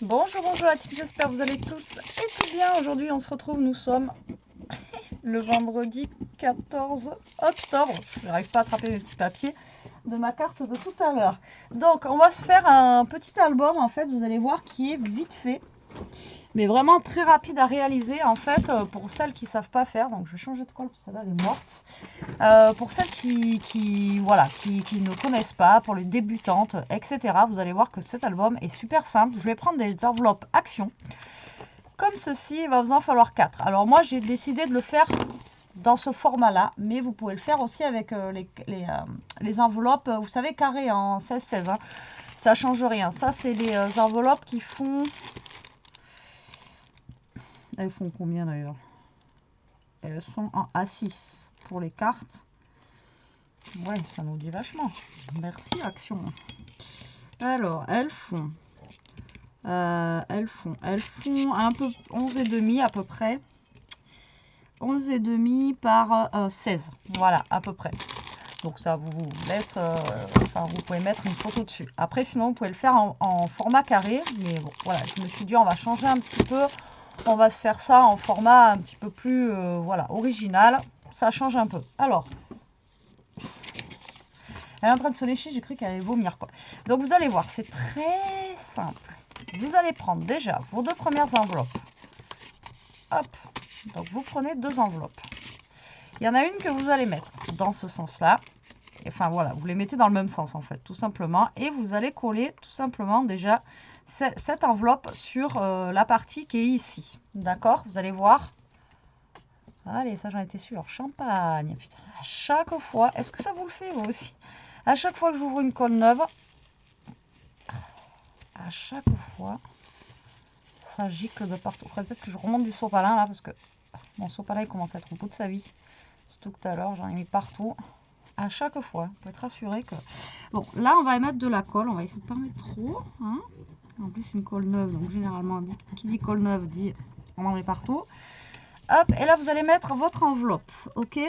Bonjour, bonjour la team, j'espère que vous allez tous et tout bien. Aujourd'hui on se retrouve, nous sommes le vendredi 14 octobre. Je n'arrive pas à attraper mes petits papiers de ma carte de tout à l'heure. Donc on va se faire un petit album en fait, vous allez voir, qui est vite fait. Mais vraiment très rapide à réaliser en fait pour celles qui ne savent pas faire. Donc je vais changer de colle parce que celle-là elle est morte. Pour celles qui ne connaissent pas, pour les débutantes, etc. Vous allez voir que cet album est super simple. Je vais prendre des enveloppes action. Comme ceci, il va vous en falloir 4. Alors moi j'ai décidé de le faire dans ce format-là. Mais vous pouvez le faire aussi avec les enveloppes, vous savez, carrées en 16-16. Hein. Ça change rien. Ça c'est les enveloppes qui font... Elles font combien d'ailleurs? Elles sont en A6 pour les cartes. Ouais, ça nous dit vachement. Merci Action. Alors, elles font un peu 11,5 à peu près. 11,5 par 16. Voilà, à peu près. Donc ça vous laisse, enfin vous pouvez mettre une photo dessus. Après, sinon vous pouvez le faire en format carré. Mais bon, voilà, je me suis dit on va changer un petit peu. On va se faire ça en format un petit peu plus voilà, original. Ça change un peu. Alors, elle est en train de se lécher, j'ai cru qu'elle allait vomir, quoi. Donc vous allez voir, c'est très simple. Vous allez prendre déjà vos 2 premières enveloppes. Hop, donc vous prenez 2 enveloppes. Il y en a une que vous allez mettre dans ce sens-là. Enfin voilà, vous les mettez dans le même sens en fait, tout simplement. Et vous allez coller tout simplement déjà cette enveloppe sur la partie qui est ici. D'accord? Vous allez voir. Allez, ça j'en étais sûre. Champagne. Putain, à chaque fois, est-ce que ça vous le fait vous aussi? À chaque fois que j'ouvre une colle neuve, à chaque fois, ça gicle de partout. Peut-être que je remonte du sopalin là, parce que mon sopalin il commence à être au bout de sa vie. Surtout que tout à l'heure, j'en ai mis partout. À chaque fois, vous pouvez être rassuré que... Bon, là, on va mettre de la colle. On va essayer de ne pas mettre trop. Hein. En plus, c'est une colle neuve. Donc, généralement, qui dit colle neuve dit on en met partout. Hop, et là, vous allez mettre votre enveloppe, ok,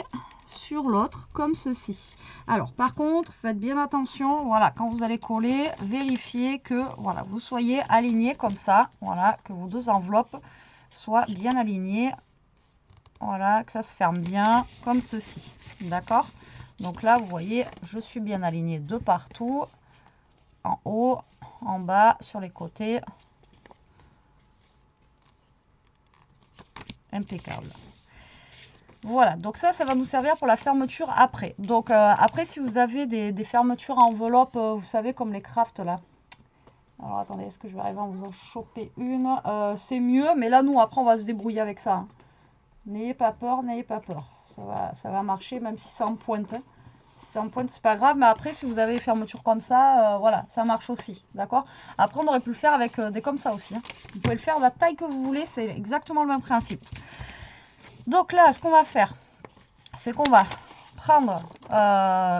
sur l'autre, comme ceci. Alors, par contre, faites bien attention. Voilà, quand vous allez coller, vérifiez que voilà, vous soyez alignés comme ça. Voilà, que vos 2 enveloppes soient bien alignées. Voilà, que ça se ferme bien, comme ceci. D'accord? Donc là, vous voyez, je suis bien alignée de partout, en haut, en bas, sur les côtés. Impeccable. Voilà, donc ça va nous servir pour la fermeture après. Donc après, si vous avez des fermetures à enveloppe, vous savez, comme les crafts là. Alors attendez, est-ce que je vais arriver à vous en choper une? C'est mieux, mais là, nous, après, on va se débrouiller avec ça. Hein. N'ayez pas peur, n'ayez pas peur. Ça va marcher, même si c'est en pointe. Hein. Si c'est en pointe, c'est pas grave. Mais après, si vous avez des fermetures comme ça, voilà, ça marche aussi. D'accord? Après, on aurait pu le faire avec des comme ça aussi. Hein. Vous pouvez le faire de la taille que vous voulez. C'est exactement le même principe. Donc là, ce qu'on va faire, c'est qu'on va prendre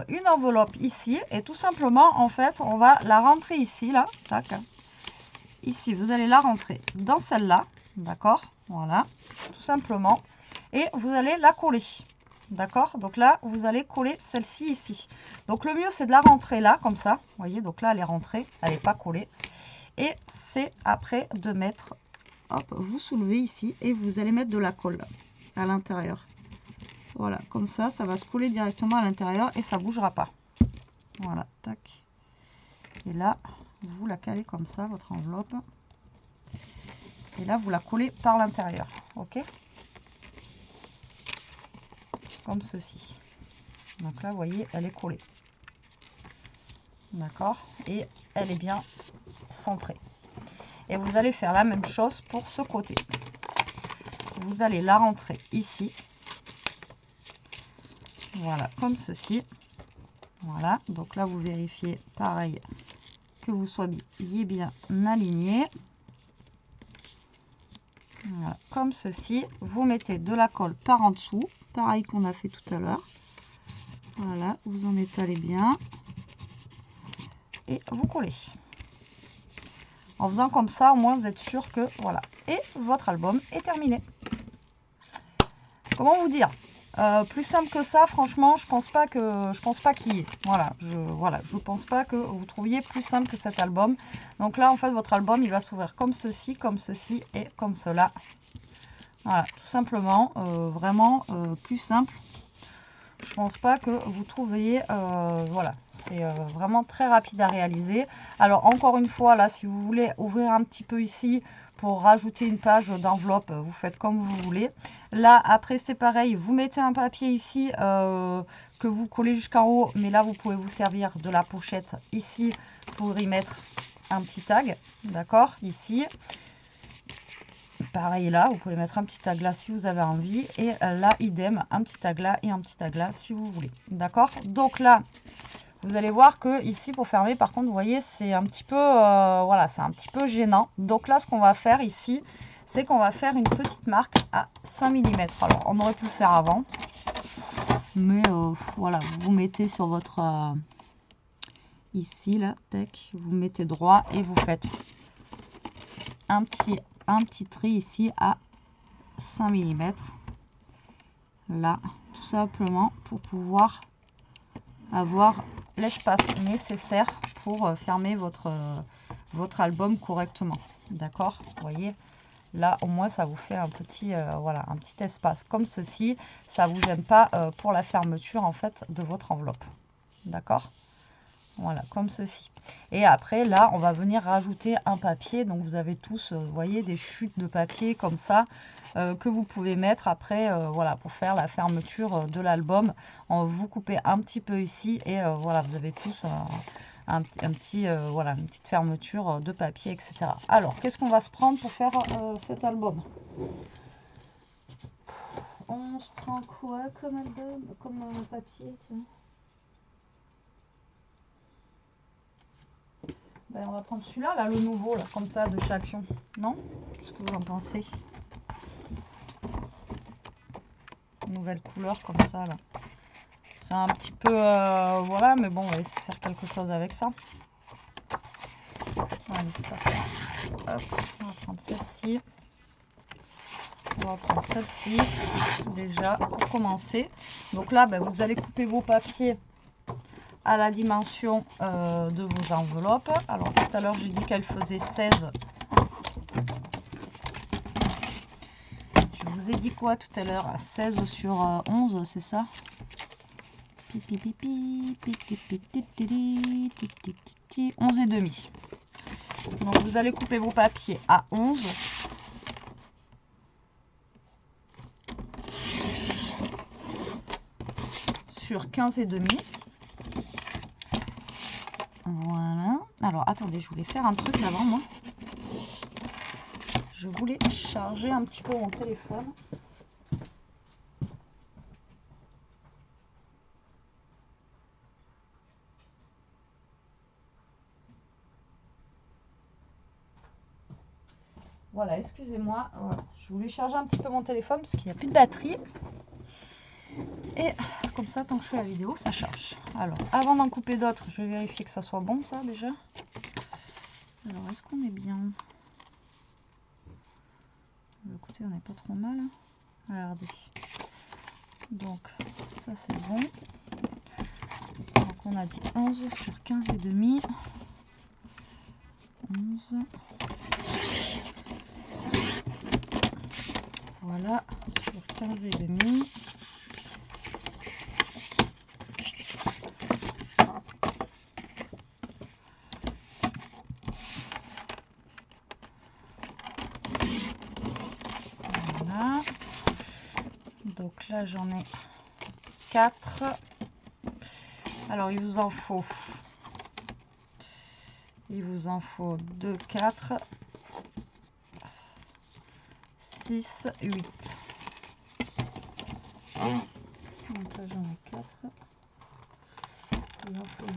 une enveloppe ici. Et tout simplement, en fait, on va la rentrer ici, là. Tac. Ici, vous allez la rentrer dans celle-là. D'accord? Voilà, tout simplement. Et vous allez la coller. D'accord? Donc là, vous allez coller celle-ci ici. Donc le mieux, c'est de la rentrer là, comme ça. Vous voyez, donc là, elle est rentrée. Elle n'est pas collée. Et c'est après de mettre... Hop, vous soulevez ici et vous allez mettre de la colle à l'intérieur. Voilà, comme ça, ça va se coller directement à l'intérieur et ça ne bougera pas. Voilà, tac. Et là, vous la calez comme ça, votre enveloppe. Et là, vous la collez par l'intérieur. Ok? Comme ceci. Donc là, vous voyez, elle est collée. D'accord? Et elle est bien centrée. Et vous allez faire la même chose pour ce côté. Vous allez la rentrer ici. Voilà, comme ceci. Voilà. Donc là, vous vérifiez pareil que vous soyez bien aligné. Voilà, comme ceci. Vous mettez de la colle par en dessous. Pareil qu'on a fait tout à l'heure. Voilà, vous en étalez bien. Et vous collez. En faisant comme ça, au moins vous êtes sûr que voilà. Et votre album est terminé. Comment vous dire? Plus simple que ça, franchement, je pense pas qu'il y ait. Voilà, je pense pas que vous trouviez plus simple que cet album. Donc là, en fait, votre album, il va s'ouvrir comme ceci et comme cela. Voilà, tout simplement, vraiment plus simple. Je pense pas que vous trouviez, voilà, c'est vraiment très rapide à réaliser. Alors encore une fois, là, si vous voulez ouvrir un petit peu ici pour rajouter une page d'enveloppe, vous faites comme vous voulez. Là, après, c'est pareil, vous mettez un papier ici que vous collez jusqu'en haut, mais là, vous pouvez vous servir de la pochette ici pour y mettre un petit tag, d'accord, ici. Pareil là, vous pouvez mettre un petit tag là si vous avez envie. Et là, idem, un petit tag là et un petit tag là si vous voulez. D'accord? Donc là, vous allez voir que ici, pour fermer, par contre, vous voyez, c'est un petit peu, voilà, c'est un petit peu gênant. Donc là, ce qu'on va faire ici, c'est qu'on va faire une petite marque à 5 mm. Alors, on aurait pu le faire avant. Mais voilà, vous mettez sur votre... ici, là, tac, vous mettez droit et vous faites un petit trait ici à 5 mm. Là, tout simplement pour pouvoir avoir l'espace nécessaire pour fermer votre album correctement. D'accord? Vous voyez, là au moins ça vous fait un petit voilà, un petit espace comme ceci. Ça vous gêne pas pour la fermeture en fait de votre enveloppe. D'accord? Voilà, comme ceci. Et après, là, on va venir rajouter un papier. Donc, vous avez tous, vous voyez, des chutes de papier comme ça que vous pouvez mettre après, voilà, pour faire la fermeture de l'album. Vous coupez un petit peu ici et voilà, vous avez tous voilà, une petite fermeture de papier, etc. Alors, qu'est-ce qu'on va se prendre pour faire cet album? On se prend quoi comme album, comme papier, tiens. Ben, on va prendre celui-là, là, le nouveau, là, comme ça, de chez Action. Non? Qu'est-ce que vous en pensez? Nouvelle couleur, comme ça, là. C'est un petit peu... voilà, mais bon, on va essayer de faire quelque chose avec ça. Allez, c'est parti. Hop, on va prendre celle-ci. On va prendre celle-ci, déjà, pour commencer. Donc là, ben, vous allez couper vos papiers à la dimension de vos enveloppes. Alors, tout à l'heure, j'ai dit qu'elle faisait 16. Je vous ai dit quoi tout à l'heure? 16 sur 11, c'est ça? 11 et demi. Donc vous allez couper vos papiers à 11. Sur 15 et demi. Voilà. Alors attendez, je voulais faire un truc avant moi. Je voulais charger un petit peu mon téléphone. Voilà, excusez-moi. Voilà. Je voulais charger un petit peu mon téléphone parce qu'il n'y a plus de batterie. Et comme ça, tant que je fais la vidéo, ça charge. Alors, avant d'en couper d'autres, je vais vérifier que ça soit bon, ça, déjà. Alors, est-ce qu'on est bien? Écoutez, on n'est pas trop mal. Regardez. Donc, ça, c'est bon. Donc, on a dit 11 sur 15 et demi. 11. Voilà, sur 15 et demi. Voilà. Donc là, j'en ai 4. Alors, il vous en faut 2, 4, 6, 8. Donc là, j'en ai 4. Il en faut 8.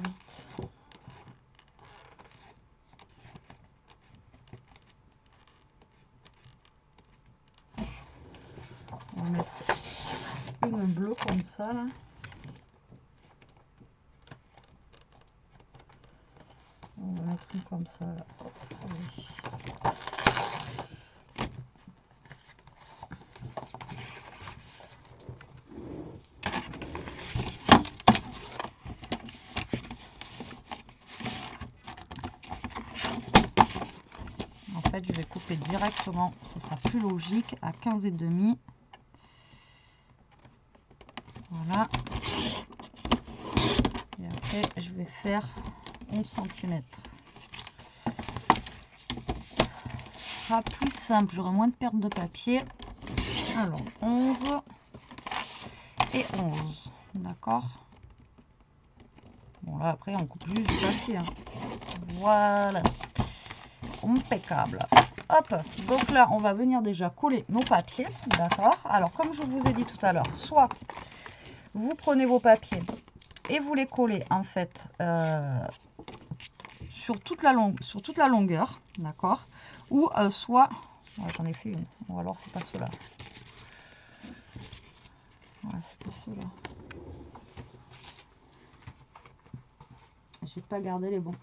On va mettre une bleue comme ça, là. On va mettre une comme ça, là. Hop, allez. fait, je vais couper directement, ce sera plus logique, à 15,5. Voilà. Et après, je vais faire 11 cm. Ce sera plus simple, j'aurai moins de perte de papier. Alors, 11 et 11. D'accord. Bon, là, après, on coupe juste du papier. Hein. Voilà. Impeccable. Hop. Donc là, on va venir déjà coller nos papiers. D'accord. Alors, comme je vous ai dit tout à l'heure, soit vous prenez vos papiers et vous les collez, en fait, sur toute la longueur. D'accord. Ou soit... Ouais, j'en ai fait une. Ou alors, c'est pas ceux-là. Ouais, c'est pas ceux-là. J'ai pas gardé les bons.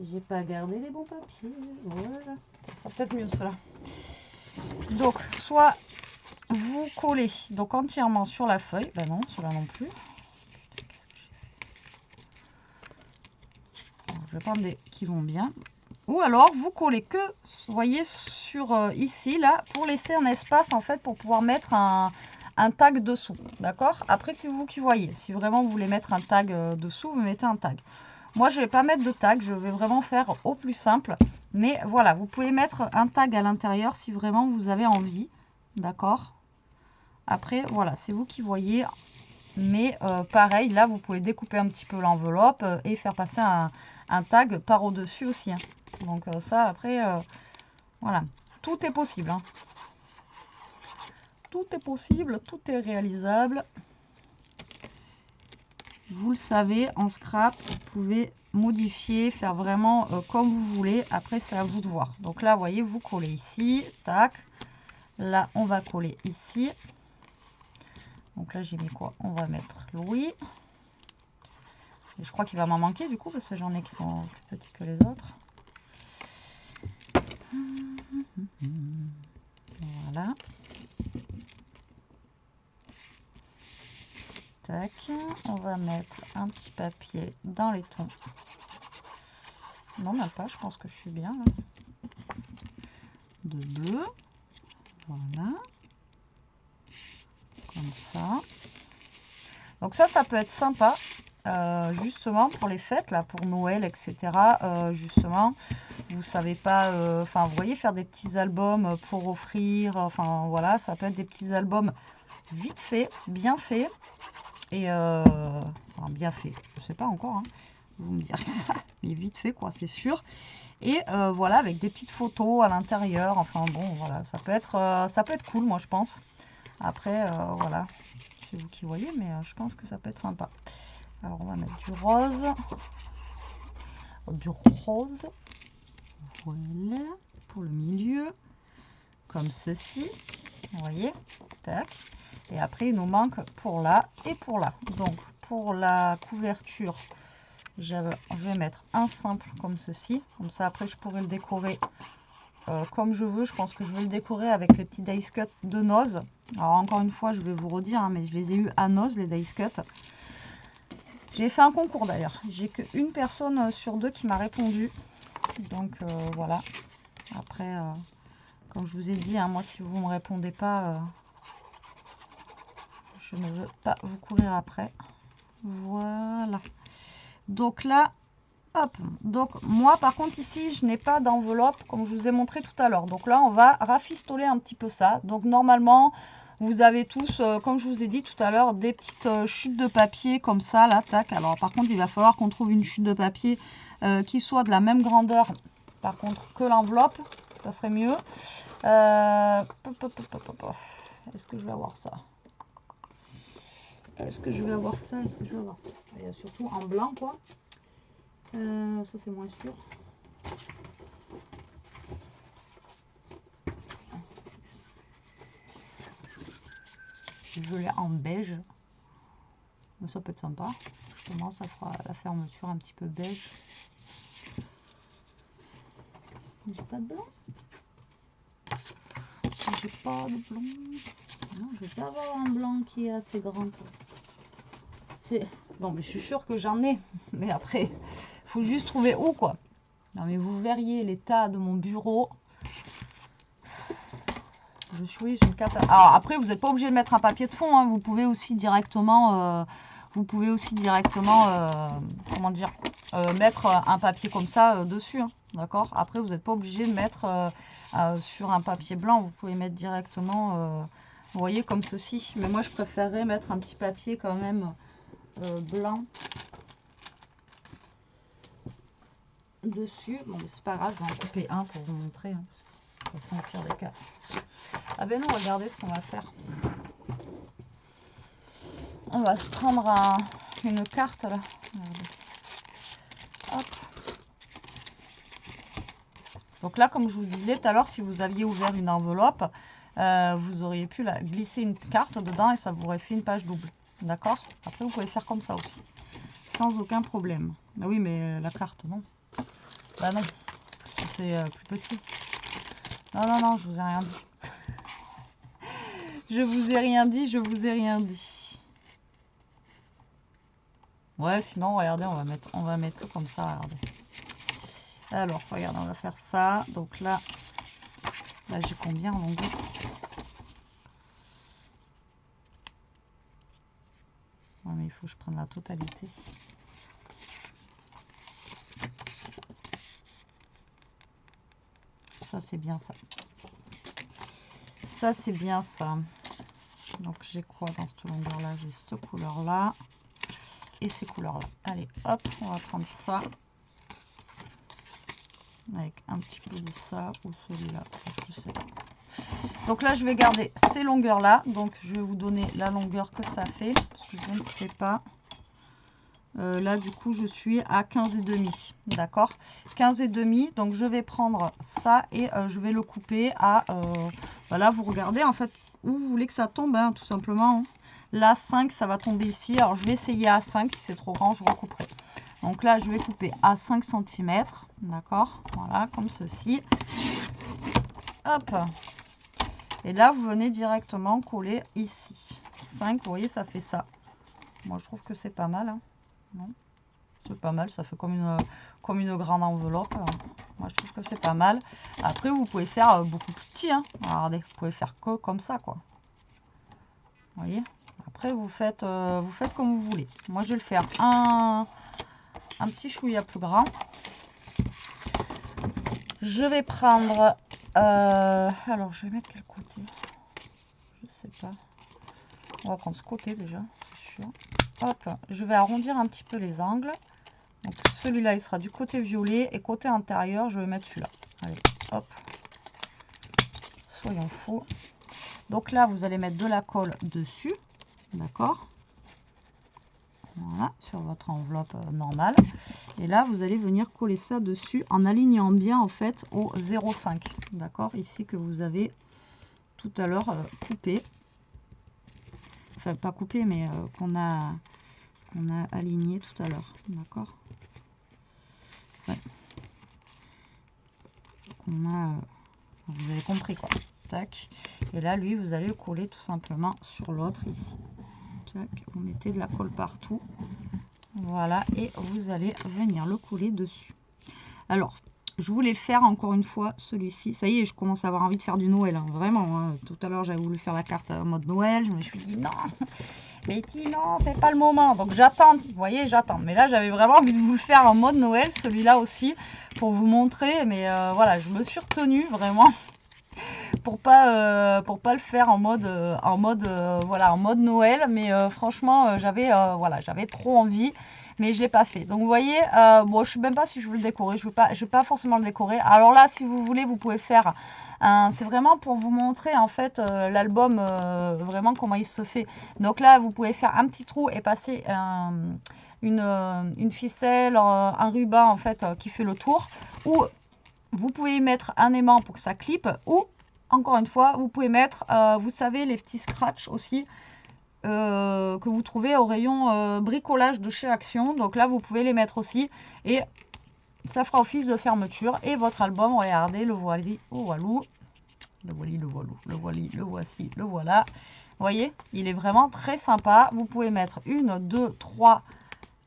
J'ai pas gardé les bons papiers. Voilà. Ça sera peut-être mieux cela. Donc, soit vous collez donc entièrement sur la feuille. Ben non, cela non plus. Putain, qu'est-ce que j'ai fait? Alors, je vais prendre des qui vont bien. Ou alors, vous collez que, vous voyez, sur ici, là, pour laisser un espace, en fait, pour pouvoir mettre un tag dessous. D'accord? Après, c'est vous qui voyez. Si vraiment vous voulez mettre un tag dessous, vous mettez un tag. Moi, je ne vais pas mettre de tag. Je vais vraiment faire au plus simple. Mais voilà, vous pouvez mettre un tag à l'intérieur si vraiment vous avez envie. D'accord? Après, voilà, c'est vous qui voyez. Mais pareil, là, vous pouvez découper un petit peu l'enveloppe et faire passer un tag par au-dessus aussi. Hein. Donc ça, après, voilà. Tout est possible. Hein. Tout est possible, tout est réalisable. Vous le savez, en scrap, vous pouvez modifier, faire vraiment comme vous voulez. Après, c'est à vous de voir. Donc là, vous voyez, vous collez ici. Tac. Là, on va coller ici. Donc là, j'ai mis quoi? On va mettre Louis. Et je crois qu'il va m'en manquer du coup, parce que j'en ai qui sont plus petits que les autres. Voilà. Tac. On va mettre un petit papier dans les tons. Non, même pas, je pense que je suis bien. Là. De bleu. Voilà. Comme ça. Donc ça peut être sympa. Justement pour les fêtes, là, pour Noël, etc. Justement, vous savez pas, enfin, vous voyez, faire des petits albums pour offrir. Enfin, voilà, ça peut être des petits albums vite faits, bien faits. Et enfin, bien fait, je sais pas encore, hein, vous me direz ça, mais vite fait quoi, c'est sûr. Et voilà, avec des petites photos à l'intérieur, enfin bon, voilà, ça peut être cool, moi je pense. Après, voilà, c'est vous qui voyez, mais je pense que ça peut être sympa. Alors on va mettre du rose, voilà, pour le milieu, comme ceci, vous voyez, tac. Et après, il nous manque pour là et pour là. Donc, pour la couverture, je vais mettre un simple comme ceci. Comme ça, après, je pourrai le décorer comme je veux. Je pense que je vais le décorer avec les petits dice cut de Noz. Alors, encore une fois, je vais vous redire, hein, mais je les ai eu à Noz, les dice cut. J'ai fait un concours d'ailleurs. J'ai qu'une personne sur deux qui m'a répondu. Donc, voilà. Après, comme je vous ai dit, hein, moi, si vous ne me répondez pas... je ne veux pas vous courir après. Voilà. Donc là, hop. Donc moi, par contre, ici, je n'ai pas d'enveloppe, comme je vous ai montré tout à l'heure. Donc là, on va rafistoler un petit peu ça. Donc normalement, vous avez tous, comme je vous ai dit tout à l'heure, des petites chutes de papier comme ça, là, tac. Alors par contre, il va falloir qu'on trouve une chute de papier qui soit de la même grandeur, par contre, que l'enveloppe. Ça serait mieux. Est-ce que je vais avoir ça? Est-ce que je vais avoir ça? Est-ce que je vais avoir ça? Et surtout en blanc, quoi. Ça, c'est moins sûr. Je l'ai en beige. Mais ça peut être sympa. Justement, ça fera la fermeture un petit peu beige. J'ai pas de blanc. J'ai pas de blanc. Non, je vais pas avoir un blanc qui est assez grand. Bon, mais je suis sûre que j'en ai. Mais après, il faut juste trouver où, quoi. Non mais vous verriez l'état de mon bureau. Je suis une cata. Alors après, vous n'êtes pas obligé de mettre un papier de fond, hein. Vous pouvez aussi directement, comment dire, mettre un papier comme ça dessus, hein. D'accord? Après, vous n'êtes pas obligé de mettre sur un papier blanc. Vous pouvez mettre directement, vous voyez, comme ceci. Mais moi, je préférerais mettre un petit papier quand même blanc dessus. Bon, mais c'est pas grave, je vais en couper un pour vous montrer, hein. De toute façon, au pire des cas. Ah ben non, regardez ce qu'on va faire. On va se prendre une carte là. Regardez. Hop. Donc là, comme je vous disais tout à l'heure, si vous aviez ouvert une enveloppe, vous auriez pu glisser une carte dedans et ça vous aurait fait une page double. D'accord? Après, vous pouvez faire comme ça aussi. Sans aucun problème. Ah oui, mais la carte, non. Bah non. C'est plus petit. Non, non, non, je vous ai rien dit. Je vous ai rien dit, je vous ai rien dit. Ouais, sinon, regardez, on va mettre comme ça, regardez. Alors, regardez, on va faire ça. Donc là j'ai combien en longueur? Ouais, mais il faut que je prenne la totalité. Ça, c'est bien ça. Ça, c'est bien ça. Donc, j'ai quoi dans cette longueur-là? J'ai cette couleur-là et ces couleurs-là. Allez, hop, on va prendre ça. Avec un petit peu de ça ou celui-là, je sais pas. Donc là, je vais garder ces longueurs-là. Donc, je vais vous donner la longueur que ça fait. Parce que je ne sais pas. Là, du coup, je suis à 15,5. D'accord? 15,5. Donc, je vais prendre ça et je vais le couper à... voilà, vous regardez, en fait, où vous voulez que ça tombe, hein, tout simplement. Hein. Là, 5, ça va tomber ici. Alors, je vais essayer à 5. Si c'est trop grand, je recouperai. Donc là, je vais couper à 5 cm. D'accord? Voilà, comme ceci. Hop. Et là, vous venez directement coller ici. 5, vous voyez, ça fait ça. Moi, je trouve que c'est pas mal. Hein. Non, c'est pas mal, ça fait comme une grande enveloppe. Moi, je trouve que c'est pas mal. Après, vous pouvez faire beaucoup plus petit. Hein. Regardez, vous pouvez faire que comme ça, quoi. Vous voyez? Après, vous faites comme vous voulez. Moi, je vais le faire un petit chouïa plus grand. Je vais prendre... alors, je vais mettre quel côté? Je sais pas. On va prendre ce côté déjà, c'est sûr. Hop, je vais arrondir un petit peu les angles. Donc celui-là, il sera du côté violet. Et côté intérieur, je vais mettre celui-là. Allez, hop. Soyons fous. Donc là, vous allez mettre de la colle dessus. D'accord? Voilà, sur votre enveloppe normale. Et là, vous allez venir coller ça dessus en alignant bien, en fait, au 0,5. D'accord? Ici, que vous avez tout à l'heure coupé. Enfin, pas coupé, mais qu'on a aligné tout à l'heure. D'accord? Ouais. Vous avez compris, quoi. Tac. Et là, lui, vous allez le coller tout simplement sur l'autre ici. Tac. Vous mettez de la colle partout. Voilà. Et vous allez venir le coller dessus. Alors, je voulais faire encore une fois celui-ci. Ça y est, je commence à avoir envie de faire du Noël. Hein, vraiment. Hein. Tout à l'heure, j'avais voulu faire la carte en mode Noël. Je me suis dit non. Mais dis non, c'est pas le moment. Donc j'attends. Vous voyez, j'attends. Mais là, j'avais vraiment envie de vous le faire en mode Noël. Celui-là aussi. Pour vous montrer. Mais voilà, je me suis retenue vraiment. Pour pas le faire en mode voilà, en mode Noël. Mais franchement, j'avais trop envie. Mais je l'ai pas fait. Donc vous voyez, bon, je sais même pas si je veux le décorer. Je veux pas forcément le décorer. Alors là, si vous voulez, vous pouvez faire. C'est vraiment pour vous montrer en fait l'album vraiment comment il se fait. Donc là, vous pouvez faire un petit trou et passer une ficelle, un ruban en fait qui fait le tour. Ou vous pouvez y mettre un aimant pour que ça clippe. Ou encore une fois, vous pouvez mettre, vous savez, les petits scratchs aussi. Que vous trouvez au rayon bricolage de chez Action. Donc là, vous pouvez les mettre aussi. Et ça fera office de fermeture. Et votre album, regardez, le voili, au voilou. Le voili, le voilou. Le voili, le voici, le voilà. Vous voyez, il est vraiment très sympa. Vous pouvez mettre 1, 2, 3,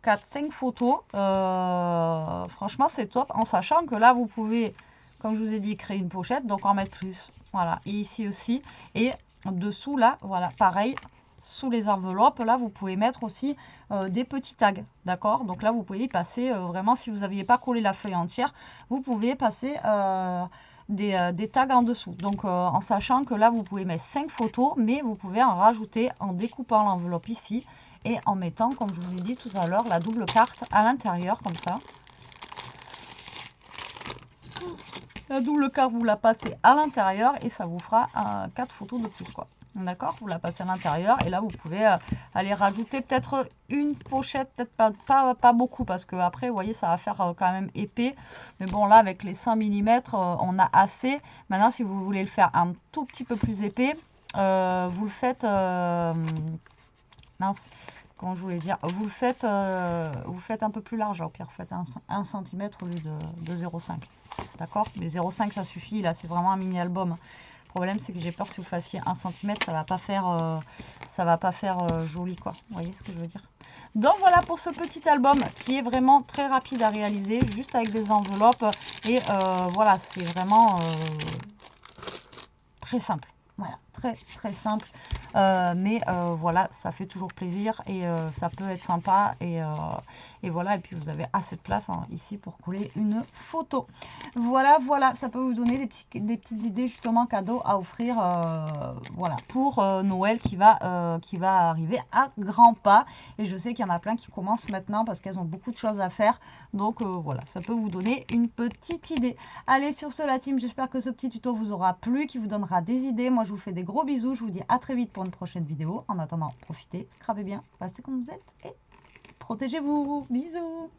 4, 5 photos. Franchement, c'est top. En sachant que là, vous pouvez, comme je vous ai dit, créer une pochette. Donc, en mettre plus. Voilà. Et ici aussi. Et dessous, là, voilà, pareil. Sous les enveloppes, là, vous pouvez mettre aussi des petits tags. D'accord? Donc là, vous pouvez y passer vraiment, si vous n'aviez pas collé la feuille entière, vous pouvez passer des tags en dessous. Donc, en sachant que là, vous pouvez mettre 5 photos, mais vous pouvez en rajouter en découpant l'enveloppe ici et en mettant, comme je vous ai dit tout à l'heure, la double carte à l'intérieur, comme ça. La double carte, vous la passez à l'intérieur et ça vous fera 4 photos de plus, quoi. D'accord? Vous la passez à l'intérieur et là, vous pouvez aller rajouter peut-être une pochette, peut-être pas beaucoup parce que après, vous voyez, ça va faire quand même épais. Mais bon, là, avec les 5 mm, on a assez. Maintenant, si vous voulez le faire un tout petit peu plus épais, vous le faites... mince, comment je voulais dire, vous le faites un peu plus large, au pire vous faites 1 cm au lieu de 0,5, d'accord, mais 0,5 ça suffit, là c'est vraiment un mini album. Le problème c'est que j'ai peur si vous fassiez 1 cm, ça va pas faire joli, quoi, vous voyez ce que je veux dire. Donc voilà pour ce petit album qui est vraiment très rapide à réaliser, juste avec des enveloppes, et voilà, c'est vraiment très simple. Voilà, très simple, mais voilà, ça fait toujours plaisir et ça peut être sympa et voilà, et puis vous avez assez de place ici pour coller une photo. Voilà, ça peut vous donner des petites idées justement cadeaux à offrir, voilà, pour Noël qui va arriver à grands pas. Et je sais qu'il y en a plein qui commencent maintenant parce qu'elles ont beaucoup de choses à faire, donc voilà, ça peut vous donner une petite idée. Allez, sur ce la team, j'espère que ce petit tuto vous aura plu, qui vous donnera des idées. Moi je vous fais des gros bisous, je vous dis à très vite pour une prochaine vidéo. En attendant, profitez, scrapez bien, restez comme vous êtes et protégez-vous. Bisous.